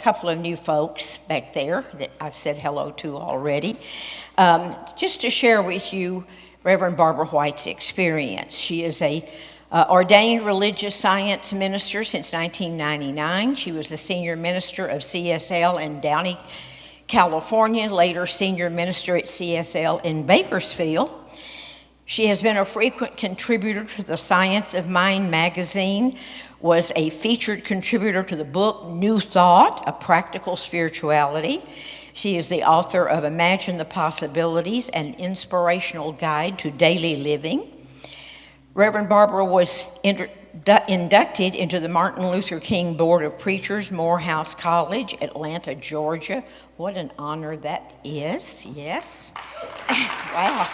couple of new folks back there that I've said hello to already. Just to share with you Reverend Barbara White's experience. She is a ordained religious science minister since 1999. She was the senior minister of CSL in Downey, California, later senior minister at CSL in Bakersfield. She has been a frequent contributor to the Science of Mind magazine, was a featured contributor to the book New Thought, A Practical Spirituality. She is the author of Imagine the Possibilities, an inspirational guide to daily living. Reverend Barbara was inducted into the Martin Luther King Board of Preachers, Morehouse College, Atlanta, Georgia. What an honor that is, yes. Wow.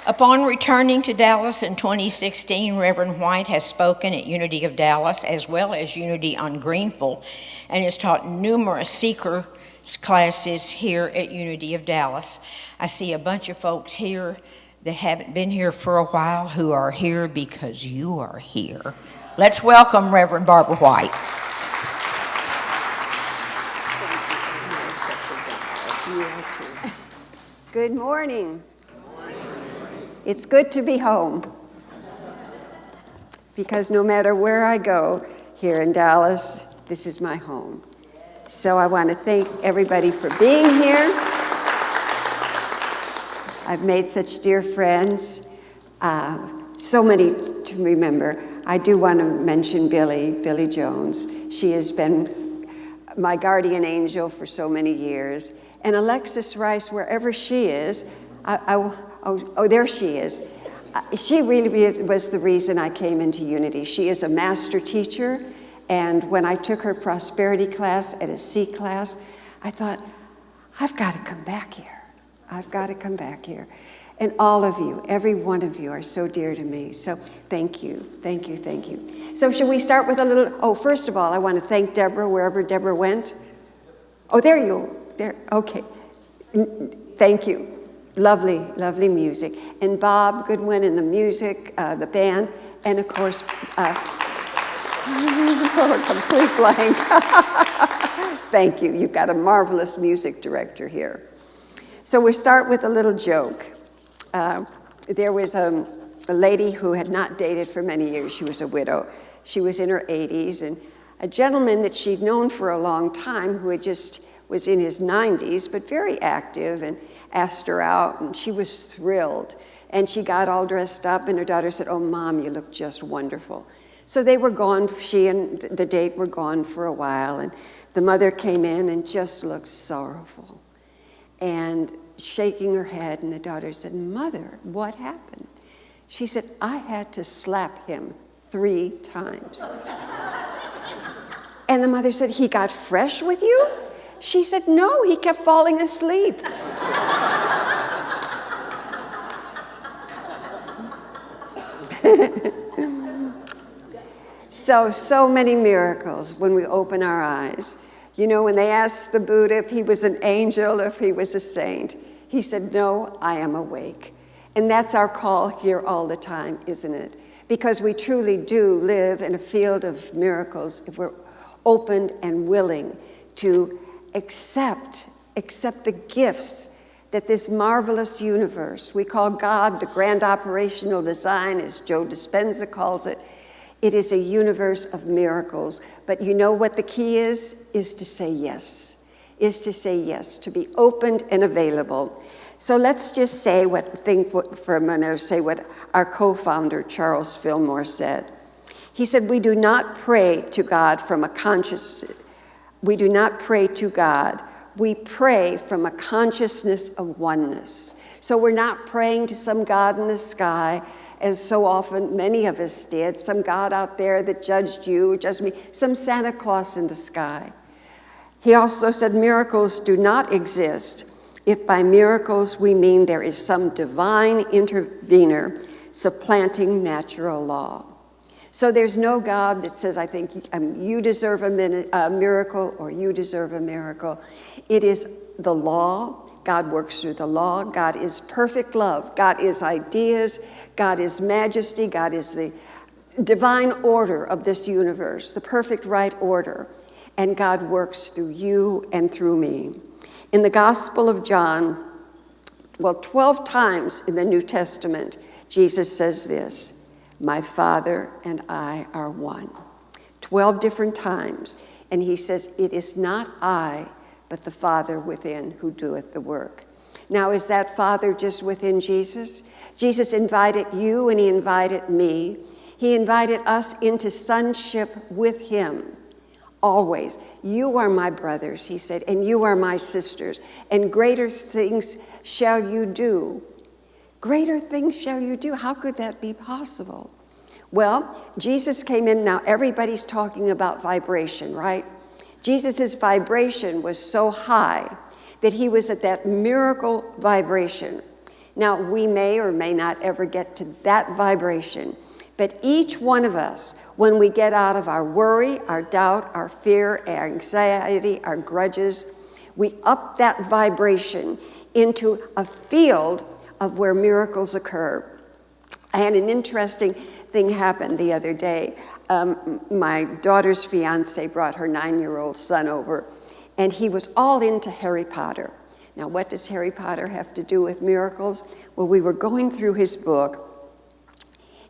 Upon returning to Dallas in 2016, Reverend White has spoken at Unity of Dallas as well as Unity on Greenville and has taught numerous seeker classes here at Unity of Dallas. I see a bunch of folks here that haven't been here for a while who are here because you are here. Let's welcome Reverend Barbara White. Good morning. It's good to be home because no matter where I go here in Dallas, this is my home. So I want to thank everybody for being here. I've made such dear friends, so many to remember. I do want to mention Billy Jones. She has been my guardian angel for so many years. And Alexis Rice, wherever she is, oh, there she is. She really was the reason I came into Unity. She is a master teacher, and when I took her prosperity class at a C class, I thought, I've got to come back here. I've got to come back here. And all of you, every one of you are so dear to me. So thank you, thank you, thank you. So should we start with a little, first of all, I want to thank Deborah, wherever Deborah went. Oh, there you go. There, okay. Thank you. Lovely, lovely music. And Bob Goodwin and the music, the band, and of course, complete blank. Thank you. You've got a marvelous music director here. So we start with a little joke. There was a lady who had not dated for many years. She was a widow. She was in her 80s, and a gentleman that she'd known for a long time who had just was in his 90s, but very active, and asked her out, and she was thrilled. And she got all dressed up, and her daughter said, "Oh, Mom, you look just wonderful." So they were gone, she and the date were gone for a while, and the mother came in and just looked sorrowful and shaking her head, and the daughter said, "Mother, what happened?" She said, "I had to slap him 3 times. And the mother said, "He got fresh with you?" She said, "No, he kept falling asleep." So many miracles when we open our eyes. You know, when they asked the Buddha if he was an angel or if he was a saint, he said, "No, I am awake." And that's our call here all the time, isn't it? Because we truly do live in a field of miracles if we're open and willing to accept the gifts that this marvelous universe, we call God the grand operational design, as Joe Dispenza calls it. It is a universe of miracles. But you know what the key is to say yes, to be open and available. So let's just say for a minute, say what our co-founder, Charles Fillmore, said. He said, we do not pray to God from a consciousness. We do not pray to God. We pray from a consciousness of oneness. So we're not praying to some God in the sky, as so often many of us did, some God out there that judged you, judged me, some Santa Claus in the sky. He also said miracles do not exist if by miracles we mean there is some divine intervener supplanting natural law. So there's no God that says, I think you deserve a miracle or you deserve a miracle. It is the law. God works through the law. God is perfect love. God is ideas. God is majesty. God is the divine order of this universe, the perfect right order, and God works through you and through me. In the Gospel of John, 12 times in the New Testament, Jesus says this, "My Father and I are one." 12 different times. And he says, "It is not I, but the Father within who doeth the work." Now, is that Father just within Jesus? Jesus invited you and he invited me. He invited us into sonship with him. Always. "You are my brothers," he said, "and you are my sisters, and greater things shall you do." Greater things shall you do. How could that be possible? Well, Jesus came in. Now everybody's talking about vibration, right? Jesus' vibration was so high that he was at that miracle vibration. Now, we may or may not ever get to that vibration, but each one of us, when we get out of our worry, our doubt, our fear, our anxiety, our grudges, we up that vibration into a field of where miracles occur. I had an interesting thing happen the other day. My daughter's fiance brought her 9-year-old son over, and he was all into Harry Potter. Now, what does Harry Potter have to do with miracles? Well, we were going through his book,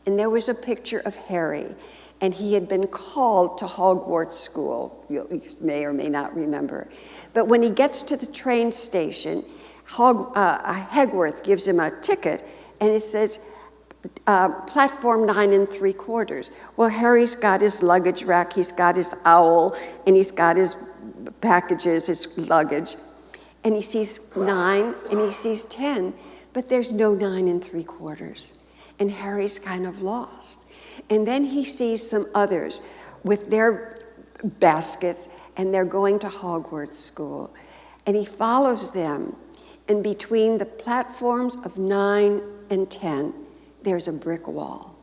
and there was a picture of Harry, and he had been called to Hogwarts School. You may or may not remember. But when he gets to the train station, Hegworth gives him a ticket, and it says, platform 9 3/4. Well, Harry's got his luggage rack, he's got his owl, and he's got his packages, his luggage. And he sees 9 and he sees 10, but there's no 9 3/4. And Harry's kind of lost. And then he sees some others with their baskets, and they're going to Hogwarts School. And he follows them, and between the platforms of 9 and 10, there's a brick wall.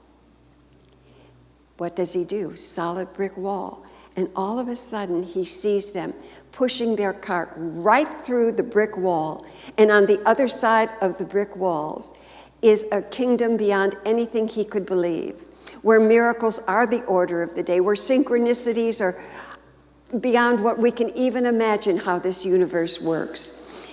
What does he do? Solid brick wall. And all of a sudden, he sees them pushing their cart right through the brick wall. And on the other side of the brick walls is a kingdom beyond anything he could believe, where miracles are the order of the day, where synchronicities are beyond what we can even imagine how this universe works.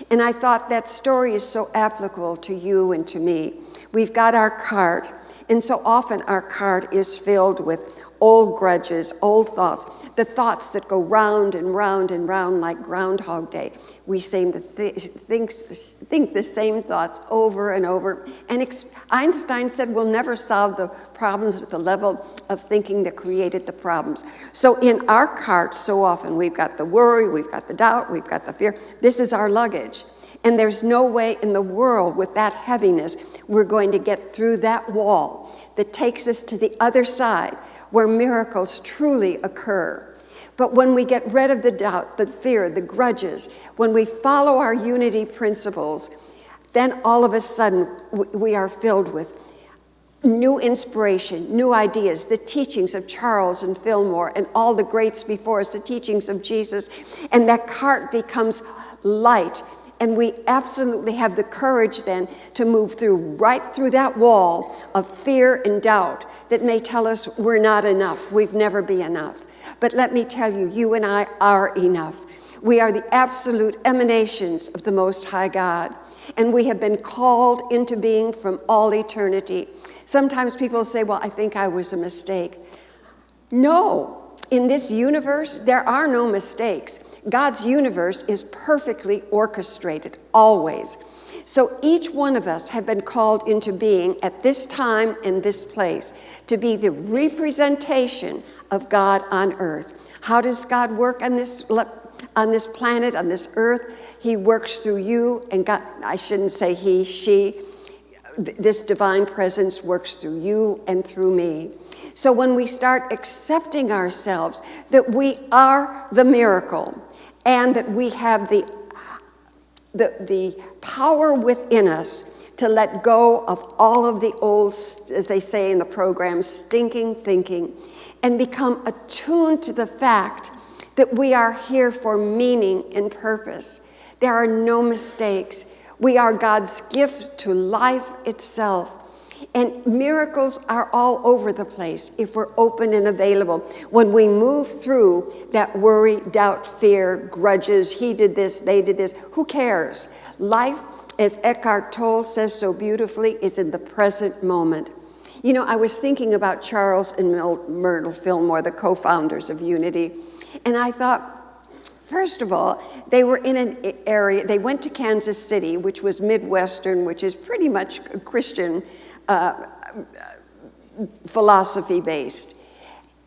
And I thought that story is so applicable to you and to me. We've got our cart, and so often our cart is filled with old grudges, old thoughts, the thoughts that go round and round and round like Groundhog Day. We seem to think the same thoughts over and over. And Einstein said we'll never solve the problems at the level of thinking that created the problems. So in our cart, so often we've got the worry, we've got the doubt, we've got the fear. This is our luggage. And there's no way in the world with that heaviness we're going to get through that wall that takes us to the other side, where miracles truly occur. But when we get rid of the doubt, the fear, the grudges, when we follow our unity principles, then all of a sudden we are filled with new inspiration, new ideas, the teachings of Charles and Fillmore and all the greats before us, the teachings of Jesus, and that cart becomes light. And we absolutely have the courage then to move right through that wall of fear and doubt that may tell us we're not enough, we've never be enough. But let me tell you, you and I are enough. We are the absolute emanations of the Most High God, and we have been called into being from all eternity. Sometimes people say, well, I think I was a mistake. No, in this universe, there are no mistakes. God's universe is perfectly orchestrated, always. So each one of us have been called into being at this time and this place to be the representation of God on earth. How does God work on this planet, on this earth? He works through you, and God, I shouldn't say he, she. This divine presence works through you and through me. So when we start accepting ourselves that we are the miracle, and that we have the power within us to let go of all of the old, as they say in the program, stinking thinking, and become attuned to the fact that we are here for meaning and purpose. There are no mistakes. We are God's gift to life itself. And miracles are all over the place if we're open and available. When we move through that worry, doubt, fear, grudges, he did this, they did this, who cares? Life, as Eckhart Tolle says so beautifully, is in the present moment. You know, I was thinking about Charles and Myrtle Fillmore, the co-founders of Unity, and I thought, first of all, they were in an area, they went to Kansas City, which was Midwestern, which is pretty much Christian philosophy based.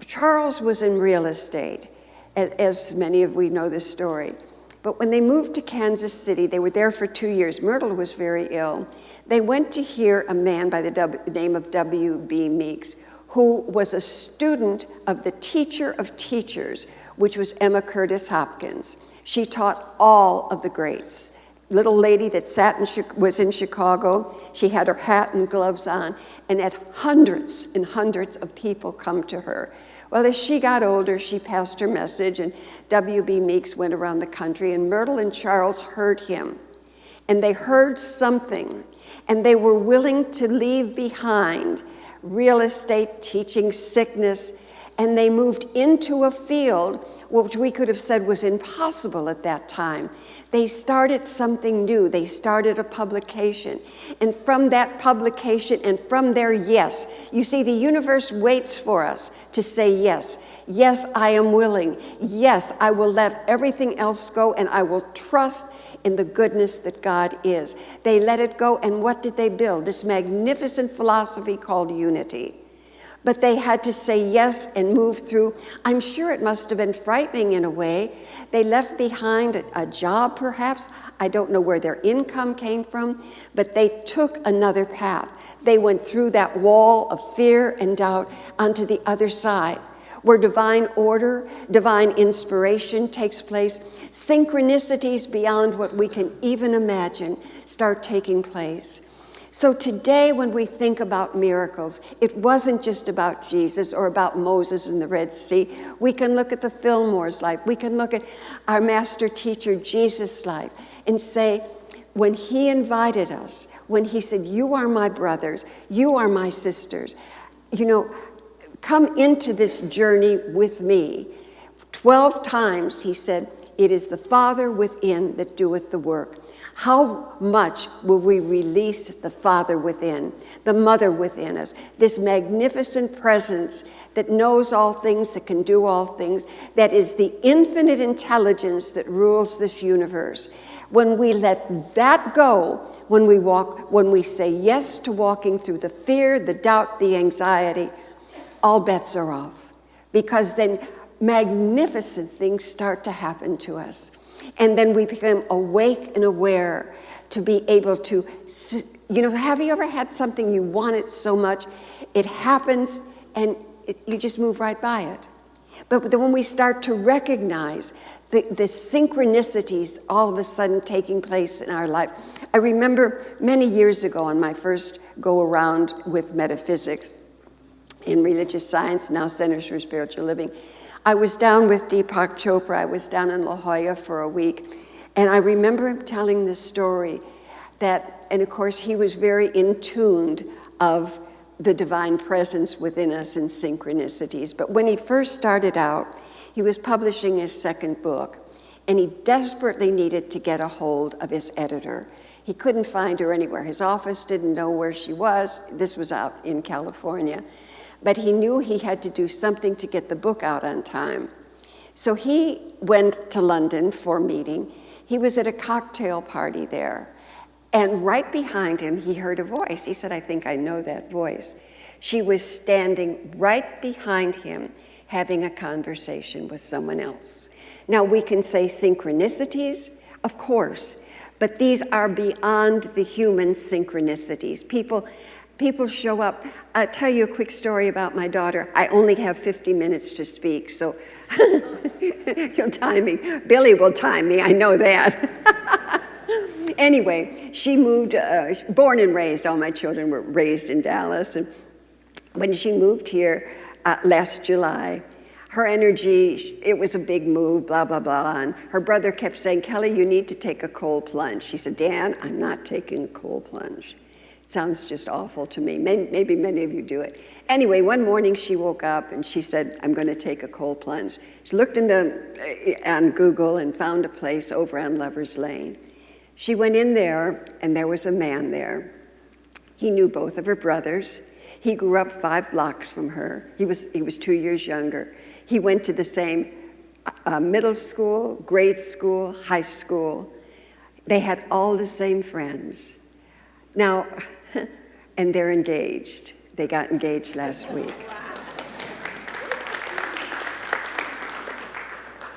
Charles was in real estate, as many of we know this story. But when they moved to Kansas City, they were there for 2 years. Myrtle was very ill. They went to hear a man by the name of W.B. Meeks, who was a student of the teacher of teachers, which was Emma Curtis Hopkins. She taught all of the greats. Little lady that was in Chicago. She had her hat and gloves on, and had hundreds and hundreds of people come to her. Well, as she got older, she passed her message, and W.B. Meeks went around the country, and Myrtle and Charles heard him. And they heard something, and they were willing to leave behind real estate, teaching sickness, and they moved into a field which we could have said was impossible at that time. They started something new. They started a publication. And from that publication and from their yes, you see, the universe waits for us to say yes. Yes, I am willing. Yes, I will let everything else go, and I will trust in the goodness that God is. They let it go, and what did they build? This magnificent philosophy called unity. But they had to say yes and move through. I'm sure it must have been frightening in a way. They left behind a job, perhaps. I don't know where their income came from, but they took another path. They went through that wall of fear and doubt onto the other side, where divine order, divine inspiration takes place. Synchronicities beyond what we can even imagine start taking place. So today, when we think about miracles, it wasn't just about Jesus or about Moses in the Red Sea. We can look at the Fillmore's life. We can look at our master teacher, Jesus' life, and say, when he invited us, when he said, you are my brothers, you are my sisters, you know, come into this journey with me. 12 times he said, it is the Father within that doeth the work. How much will we release the Father within, the Mother within us, this magnificent presence that knows all things, that can do all things, that is the infinite intelligence that rules this universe. When we let that go, when we say yes to walking through the fear, the doubt, the anxiety, all bets are off, because then magnificent things start to happen to us. And then we become awake and aware to be able to, you know, have you ever had something you wanted so much, it happens and you just move right by it. But then when we start to recognize the synchronicities all of a sudden taking place in our life. I remember many years ago on my first go around with metaphysics in religious science, now Centers for Spiritual Living, I was down with Deepak Chopra. I was down in La Jolla for a week. And I remember him telling this story that, and of course, he was very in tune of the divine presence within us and synchronicities. But when he first started out, he was publishing his second book, and he desperately needed to get a hold of his editor. He couldn't find her anywhere. His office didn't know where she was. This was out in California. But he knew he had to do something to get the book out on time. So he went to London for a meeting. He was at a cocktail party there. And right behind him, he heard a voice. He said, I think I know that voice. She was standing right behind him, having a conversation with someone else. Now, we can say synchronicities, of course, but these are beyond the human synchronicities. People show up. I'll tell you a quick story about my daughter. I only have 50 minutes to speak, so you'll time me. Billy will time me, I know that. Anyway, she moved, born and raised, all my children were raised in Dallas, and when she moved here last July, her energy, it was a big move, blah, blah, blah, and her brother kept saying, Kelly, you need to take a cold plunge. She said, Dan, I'm not taking a cold plunge. Sounds just awful to me. Maybe many of you do it. Anyway, one morning she woke up and she said, I'm going to take a cold plunge. She looked on Google and found a place over on Lover's Lane. She went in there, and there was a man there. He knew both of her brothers. He grew up 5 blocks from her. He was 2 years younger. He went to the same middle school, grade school, high school. They had all the same friends. Now, and they're engaged. They got engaged last week.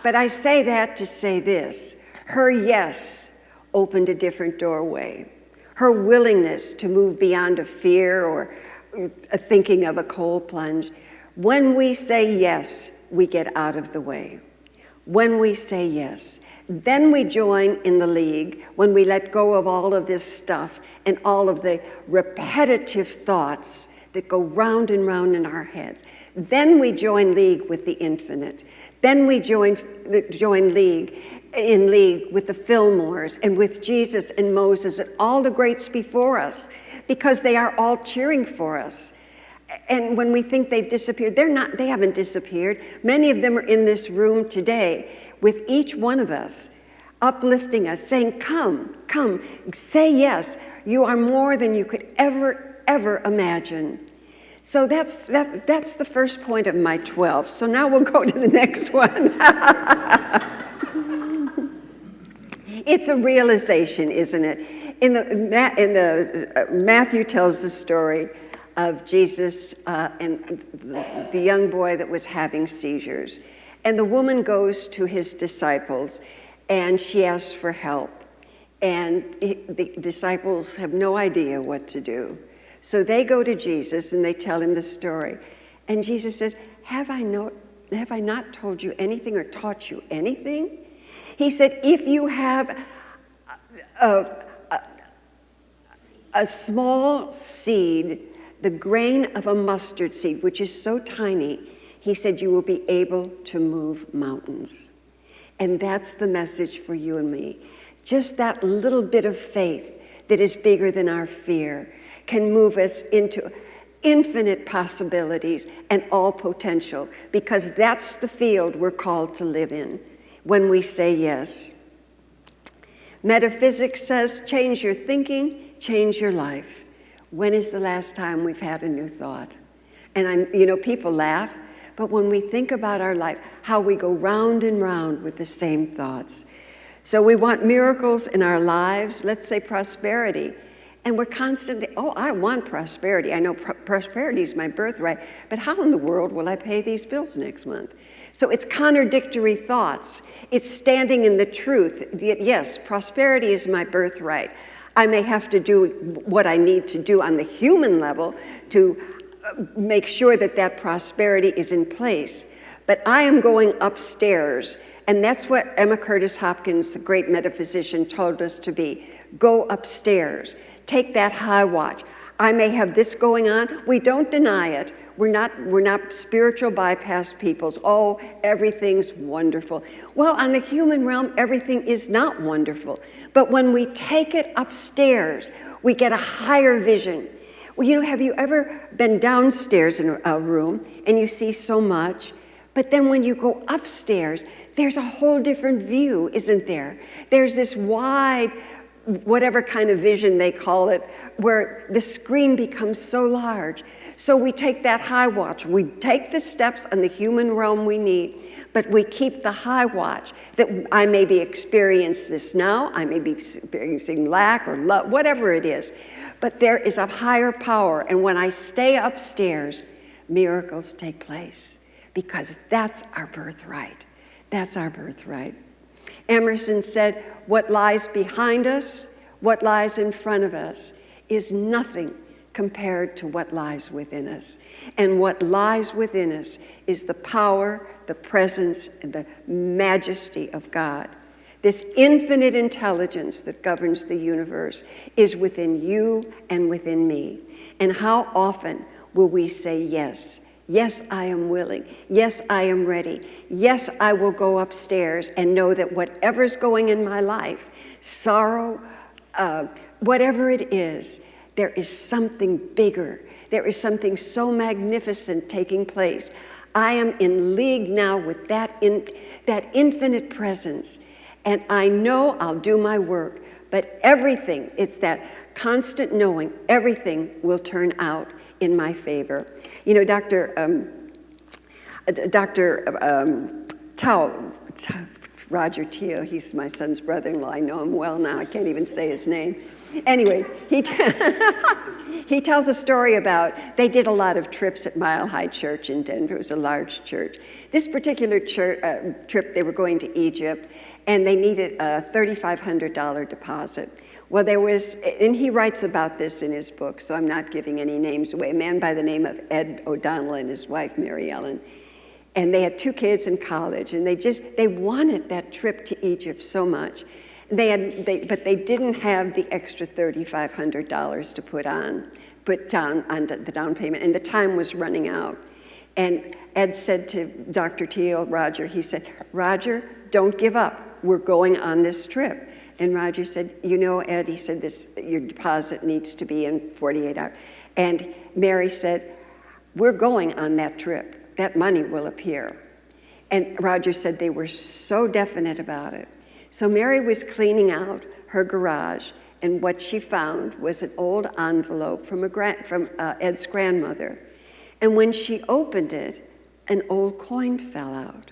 But I say that to say this. Her yes opened a different doorway. Her willingness to move beyond a fear or a thinking of a cold plunge. When we say yes, we get out of the way. When we say yes, then we join in the league when we let go of all of this stuff and all of the repetitive thoughts that go round and round in our heads. Then we join league with the infinite. Then we join league with the Fillmores and with Jesus and Moses and all the greats before us, because they are all cheering for us. And when we think they've disappeared, they haven't disappeared. Many of them are in this room today with each one of us, uplifting us, saying, come, say yes. You are more than you could ever imagine. So that's the first point of my 12. So now we'll go to the next one. It's a realization, isn't it? Matthew tells the story of Jesus and the young boy that was having seizures. And the woman goes to his disciples, and she asks for help. And the disciples have no idea what to do. So they go to Jesus, and they tell him the story. And Jesus says, have I not told you anything or taught you anything? He said, if you have a small seed, the grain of a mustard seed, which is so tiny, he said, you will be able to move mountains. And that's the message for you and me. Just that little bit of faith that is bigger than our fear can move us into infinite possibilities and all potential, because that's the field we're called to live in when we say yes. Metaphysics says, change your thinking, change your life. When is the last time we've had a new thought? And people laugh, but when we think about our life, how we go round and round with the same thoughts. So we want miracles in our lives, let's say prosperity. And we're constantly, I want prosperity. I know prosperity is my birthright, but how in the world will I pay these bills next month? So it's contradictory thoughts. It's standing in the truth that, yes, prosperity is my birthright. I may have to do what I need to do on the human level to make sure that prosperity is in place. But I am going upstairs, and that's what Emma Curtis Hopkins, the great metaphysician, told us to be. Go upstairs. Take that high watch. I may have this going on. We don't deny it. We're not spiritual bypass peoples. Oh, everything's wonderful. Well, on the human realm, everything is not wonderful. But when we take it upstairs, we get a higher vision. Well, have you ever been downstairs in a room and you see so much, but then when you go upstairs, there's a whole different view, isn't there? There's this wide, whatever kind of vision they call it, where the screen becomes so large. So we take that high watch. We take the steps on the human realm we need, but we keep the high watch that I may be experiencing this now, I may be experiencing lack or love, whatever it is. But there is a higher power, and when I stay upstairs, miracles take place, because that's our birthright. That's our birthright. Emerson said, what lies behind us, what lies in front of us, is nothing compared to what lies within us. And what lies within us is the power, the presence, and the majesty of God. This infinite intelligence that governs the universe is within you and within me. And how often will we say yes? Yes, I am willing. Yes, I am ready. Yes, I will go upstairs and know that whatever's going in my life, sorrow, whatever it is, there is something bigger. There is something so magnificent taking place. I am in league now with that infinite presence. And I know I'll do my work, but everything, it's that constant knowing, everything will turn out in my favor. You know, Roger Teal, he's my son's brother-in-law. I know him well now. I can't even say his name. Anyway, he tells a story about, they did a lot of trips at Mile High Church in Denver. It was a large church. This particular trip, they were going to Egypt, and they needed a $3,500 deposit. Well, there was, and he writes about this in his book, so I'm not giving any names away, a man by the name of Ed O'Donnell and his wife, Mary Ellen. And they had 2 kids in college, and they wanted that trip to Egypt so much. But they didn't have the extra $3,500 to put down on the down payment, and the time was running out. And Ed said to Dr. Teal, Roger, he said, Roger, don't give up. We're going on this trip. And Roger said, you know, Ed, he said, your deposit needs to be in 48 hours. And Mary said, we're going on that trip. That money will appear. And Roger said they were so definite about it. So Mary was cleaning out her garage, and what she found was an old envelope from Ed's grandmother. And when she opened it, an old coin fell out.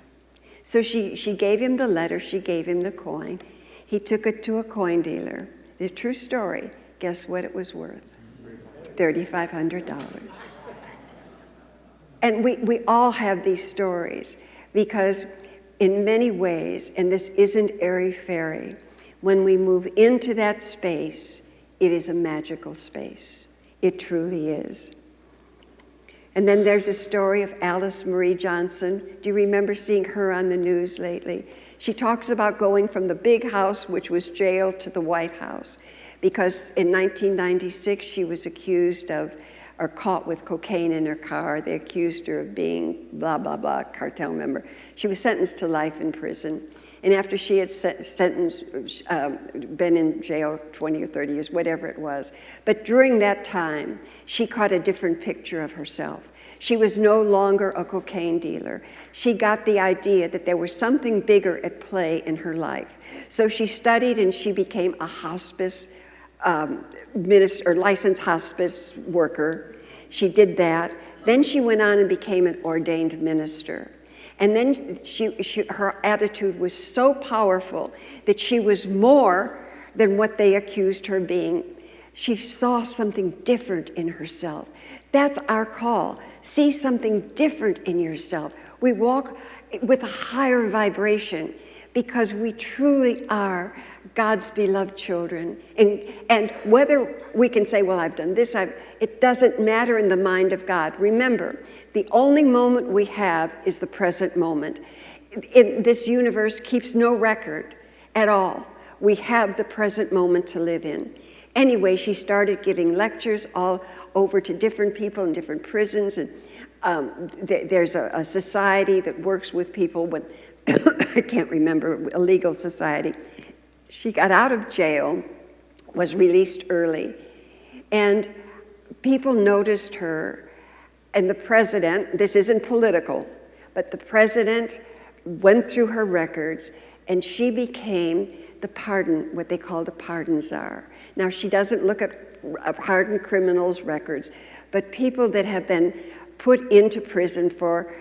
So she gave him the letter, she gave him the coin. He took it to a coin dealer. The true story, guess what it was worth? $3,500. And we all have these stories because in many ways, and this isn't airy-fairy, when we move into that space, it is a magical space. It truly is. And then there's a story of Alice Marie Johnson. Do you remember seeing her on the news lately? She talks about going from the big house, which was jail, to the White House, because in 1996 she was accused of, or caught with cocaine in her car. They accused her of being blah, blah, blah, cartel member. She was sentenced to life in prison. And after she had been in jail 20 or 30 years, whatever it was. But during that time, she caught a different picture of herself. She was no longer a cocaine dealer. She got the idea that there was something bigger at play in her life. So she studied and she became a hospice minister, or licensed hospice worker. She did that. Then she went on and became an ordained minister. And then her attitude was so powerful that she was more than what they accused her being. She saw something different in herself. That's our call. See something different in yourself. We walk with a higher vibration because we truly are God's beloved children. And whether we can say, well, I've done this, it doesn't matter in the mind of God. Remember, the only moment we have is the present moment. This universe keeps no record at all. We have the present moment to live in. Anyway, she started giving lectures all over to different people in different prisons. And there's a society that works with people with, I can't remember, a legal society. She got out of jail, was released early, and people noticed her. And the president, this isn't political, but the president went through her records, and she became what they call the pardon czar. Now, she doesn't look at hardened criminals' records, but people that have been put into prison for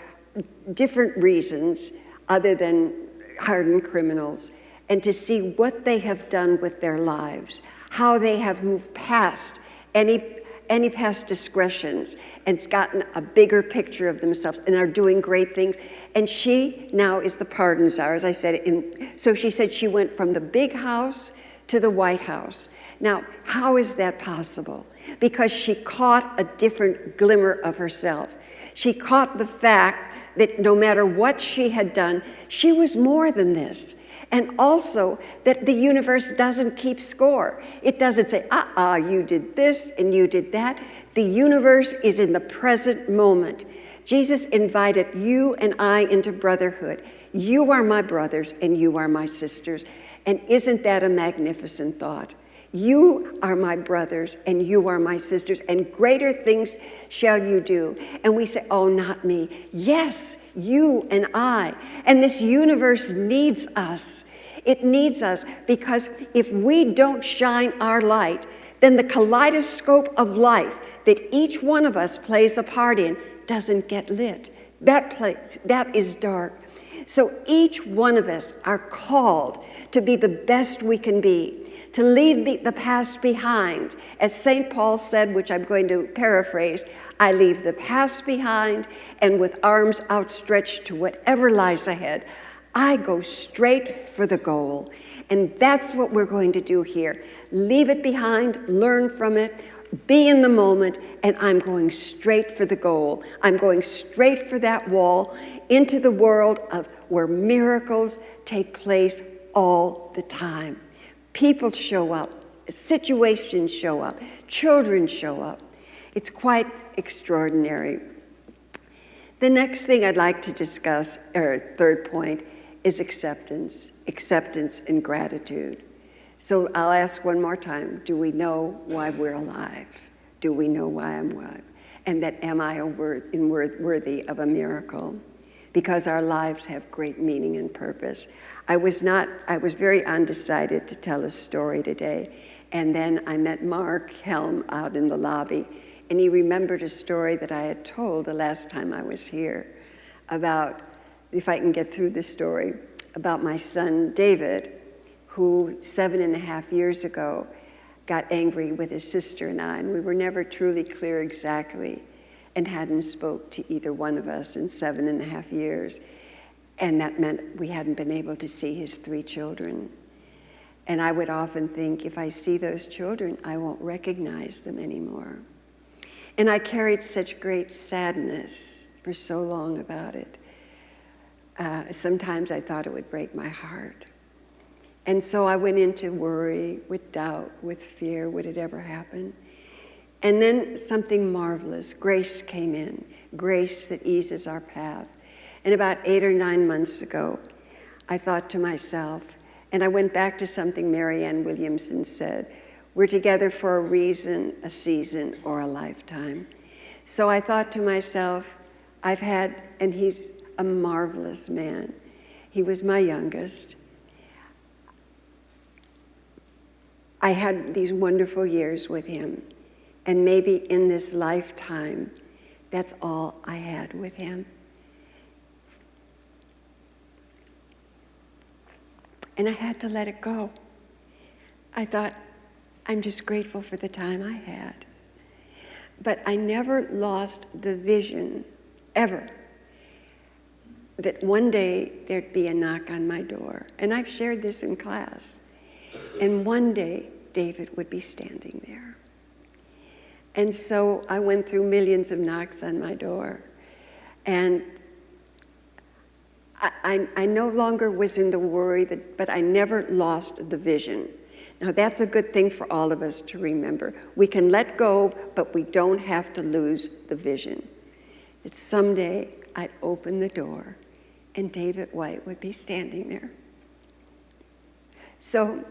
different reasons other than hardened criminals, and to see what they have done with their lives, how they have moved past any past discretions and gotten a bigger picture of themselves and are doing great things. And she now is the pardon czar, as I said. So she said she went from the big house to the White House. Now, how is that possible? Because she caught a different glimmer of herself. She caught the fact that no matter what she had done, she was more than this. And also that the universe doesn't keep score. It doesn't say, you did this and you did that. The universe is in the present moment. Jesus invited you and I into brotherhood. You are my brothers and you are my sisters. And isn't that a magnificent thought? You are my brothers, and you are my sisters, and greater things shall you do. And we say, oh, not me. Yes, you and I. And this universe needs us. It needs us, because if we don't shine our light, then the kaleidoscope of life that each one of us plays a part in doesn't get lit. That is dark. So each one of us are called to be the best we can be, to leave the past behind. As St. Paul said, which I'm going to paraphrase, I leave the past behind, and with arms outstretched to whatever lies ahead, I go straight for the goal. And that's what we're going to do here. Leave it behind, learn from it, be in the moment, and I'm going straight for the goal. I'm going straight for that wall into the world of where miracles take place all the time. People show up, situations show up, children show up. It's quite extraordinary. The next thing I'd like to discuss, or third point, is acceptance and gratitude. So I'll ask one more time, do we know why we're alive? Do we know why I'm alive? And that am I worthy of a miracle? Because our lives have great meaning and purpose. I was very undecided to tell a story today. And then I met Mark Helm out in the lobby, and he remembered a story that I had told the last time I was here about, if I can get through the story, about my son David, who 7.5 years ago got angry with his sister and I, and we were never truly clear exactly, and hadn't spoke to either one of us in 7.5 years. And that meant we hadn't been able to see his 3 children. And I would often think, if I see those children, I won't recognize them anymore. And I carried such great sadness for so long about it. Sometimes I thought it would break my heart. And so I went into worry, with doubt, with fear, would it ever happen? And then something marvelous, grace came in, grace that eases our path. And about 8 or 9 months ago, I thought to myself, and I went back to something Marianne Williamson said, we're together for a reason, a season, or a lifetime. So I thought to myself, and he's a marvelous man. He was my youngest. I had these wonderful years with him, and maybe in this lifetime, that's all I had with him. And I had to let it go. I thought, I'm just grateful for the time I had. But I never lost the vision, ever, that one day there'd be a knock on my door. And I've shared this in class. And one day, David would be standing there. And so I went through millions of knocks on my door. And I no longer was in the worry, but I never lost the vision. Now, that's a good thing for all of us to remember. We can let go, but we don't have to lose the vision. That someday I'd open the door, and David White would be standing there. So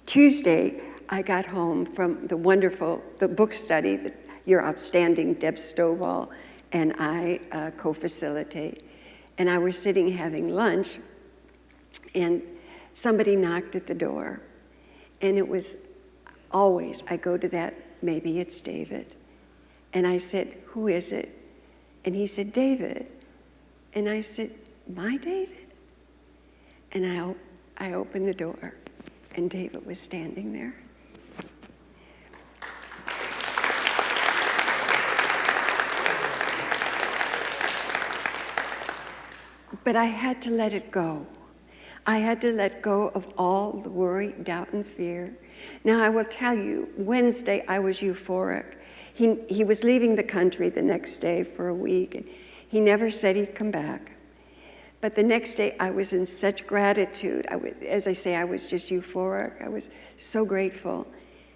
Tuesday, I got home from the book study that your outstanding Deb Stovall and I co-facilitate. And I was sitting having lunch, and somebody knocked at the door. And it was always, I go to that, maybe it's David. And I said, who is it? And he said, David. And I said, my David? And I opened the door, and David was standing there. But I had to let it go. I had to let go of all the worry, doubt, and fear. Now, I will tell you, Wednesday I was euphoric. He was leaving the country the next day for a week, and he never said he'd come back. But the next day I was in such gratitude. As I say, I was just euphoric. I was so grateful.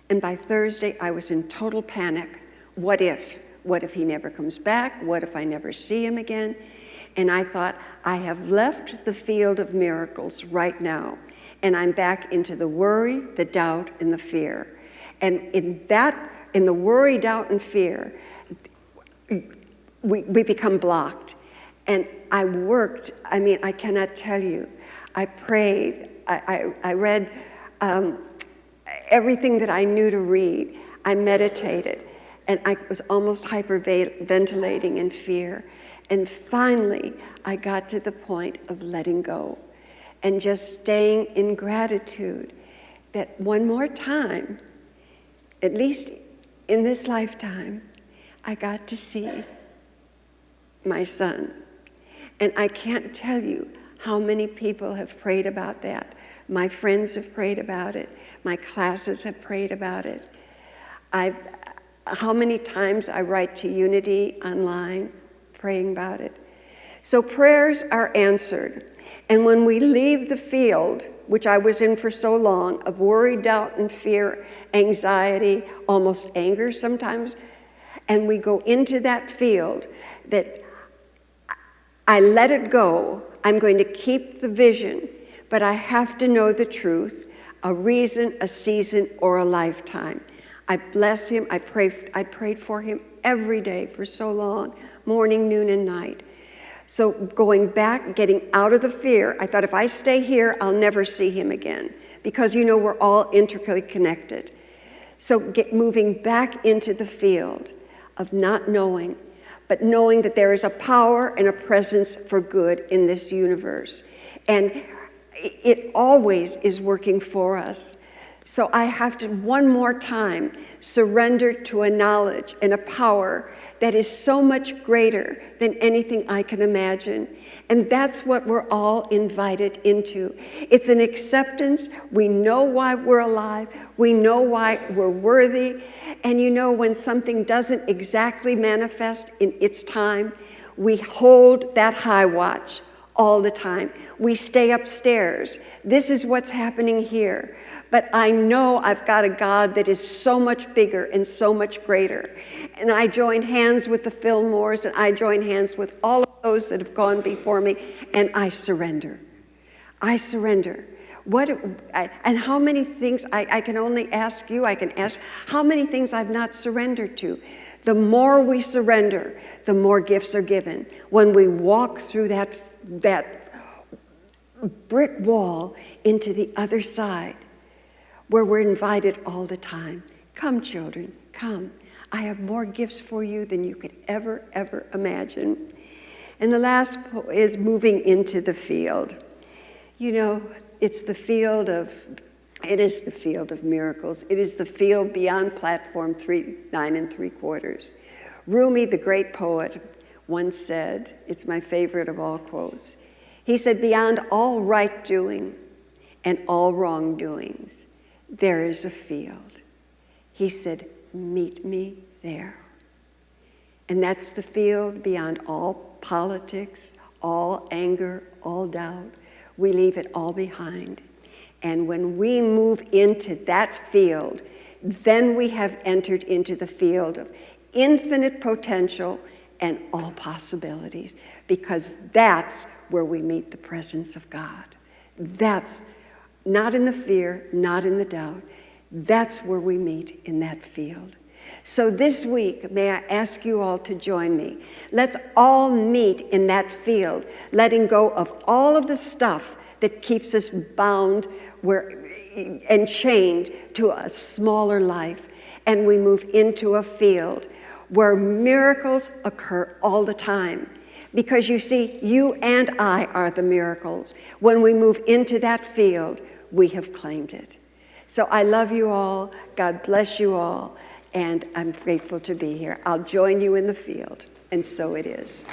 And by Thursday, I was in total panic. What if? What if he never comes back? What if I never see him again? And I thought, I have left the field of miracles right now, and I'm back into the worry, the doubt, and the fear. And in the worry, doubt, and fear, we become blocked. And I worked, I cannot tell you. I prayed, I read everything that I knew to read. I meditated, and I was almost hyperventilating in fear. And finally, I got to the point of letting go and just staying in gratitude that one more time, at least in this lifetime, I got to see my son. And I can't tell you how many people have prayed about that. My friends have prayed about it. My classes have prayed about it. How many times I write to Unity online praying about it. So prayers are answered. And when we leave the field, which I was in for so long, of worry, doubt, and fear, anxiety, almost anger sometimes, and we go into that field that I let it go, I'm going to keep the vision, but I have to know the truth, a reason, a season, or a lifetime. I bless him. I prayed for him every day for so long, morning, noon, and night. So going back, getting out of the fear, I thought if I stay here, I'll never see him again, because we're all intricately connected. So moving back into the field of not knowing, but knowing that there is a power and a presence for good in this universe. And it always is working for us. So I have to, one more time, surrender to a knowledge and a power that is so much greater than anything I can imagine. And that's what we're all invited into. It's an acceptance. We know why we're alive. We know why we're worthy. And when something doesn't exactly manifest in its time, we hold that high watch all the time. We stay upstairs. This is what's happening here. But I know I've got a God that is so much bigger and so much greater. And I join hands with the Fillmores, and I join hands with all of those that have gone before me, and I surrender. I surrender. And how many things, I can only ask you, I can ask how many things I've not surrendered to. The more we surrender, the more gifts are given. When we walk through that brick wall into the other side, where we're invited all the time. Come, children, come. I have more gifts for you than you could ever imagine. And the last is moving into the field. It's the field of, it is the field of miracles. It is the field beyond platform 9 3/4. Rumi, the great poet, once said, it's my favorite of all quotes, he said, beyond all right doing and all wrongdoings, there is a field. He said, meet me there. And that's the field beyond all politics, all anger, all doubt. We leave it all behind. And when we move into that field, then we have entered into the field of infinite potential and all possibilities, because that's where we meet the presence of God. That's not in the fear, not in the doubt. That's where we meet in that field. So this week, may I ask you all to join me. Let's all meet in that field, letting go of all of the stuff that keeps us bound and chained to a smaller life. And we move into a field where miracles occur all the time. Because you see, you and I are the miracles. When we move into that field, we have claimed it. So I love you all. God bless you all. And I'm grateful to be here. I'll join you in the field. And so it is.